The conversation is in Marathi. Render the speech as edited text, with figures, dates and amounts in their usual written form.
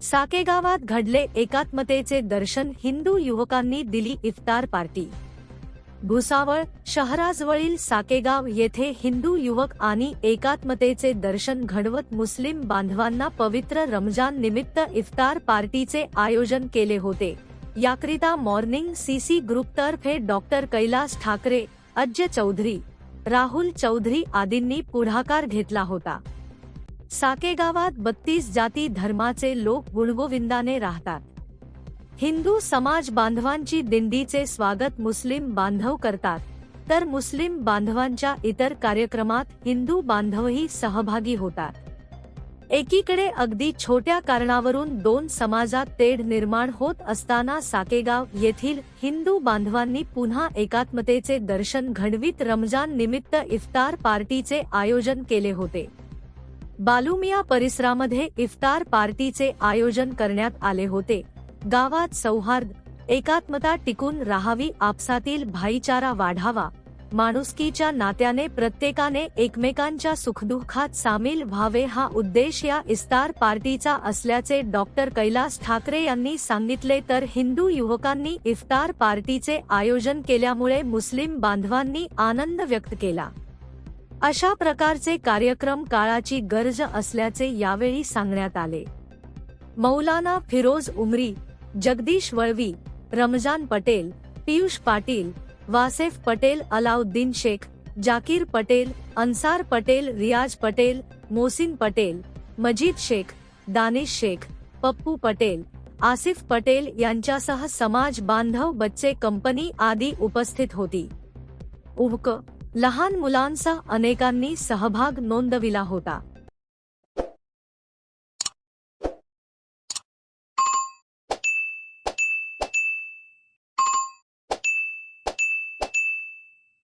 साकेगावात घडले एकात्मतेचे दर्शन, हिंदू युवकांनी दिली इफ्तार पार्टी। भुसावळ शहराजवळील साकेगाव येथे हिंदू युवक आणि एकात्मतेचे दर्शन घडवत मुस्लिम बांधवांना पवित्र रमजान निमित्त इफ्तार पार्टीचे आयोजन केले होते। याकरिता मॉर्निंग सीसी ग्रुपतर्फे डॉक्टर कैलास ठाकरे, अजय चौधरी, राहुल चौधरी आदींनी पुढाकार घेतला होता। साकेगावात 32 जाती धर्माचे लोक गुणगोविंदाने राहतात। हिंदू समाज बांधवांची दिंडीचे स्वागत मुस्लिम बांधव करतात, तर मुस्लिम बांधवांच्या इतर कार्यक्रमात हिंदू बांधवही सहभागी होतात। एकीकडे अगदी छोट्या कारणावरून दोन समाजात तेढ निर्माण होत असताना साकेगाव येथील हिंदू बांधवांनी पुन्हा एकात्मतेचे दर्शन घडवीत रमजान निमित्त इफ्तार पार्टीचे आयोजन केले होते। बालुमिया परिसरामध्ये इफ्तार पार्टीचे आयोजन करण्यात आले होते। गावात सौहार्द, एकात्मता टिकून राहावी, आपसातील भाईचारा वाढावा, माणुसकीच्या नात्याने प्रत्येकाने एकमेकांच्या सुखदुःखात सामील व्हावे, हा उद्देश या इफ्तार पार्टीचा असल्याचे डॉक्टर कैलास ठाकरे यांनी सांगितले। तर हिंदू युवकांनी इफ्तार पार्टीचे आयोजन केल्यामुळे मुस्लिम बांधवांनी आनंद व्यक्त केला। अशा प्रकारचे कार्यक्रम काळाची गरज असल्याचे यावेळी सांगण्यात आले। मौलाना फिरोज उमरी, जगदीश वळवी, रमजान पटेल, पियुष पाटील, वासेफ पटेल, अलाउद्दीन शेख, जाकीर पटेल, अन्सार पटेल, रियाज पटेल, मोसिन पटेल, मजीद शेख, दानिश शेख, पप्पू पटेल, आसिफ पटेल यांच्यासह समाज बांधव, बच्चे कंपनी आदी उपस्थित होती। लहान मुलांसह अनेकांनी सहभाग नोंदविला होता।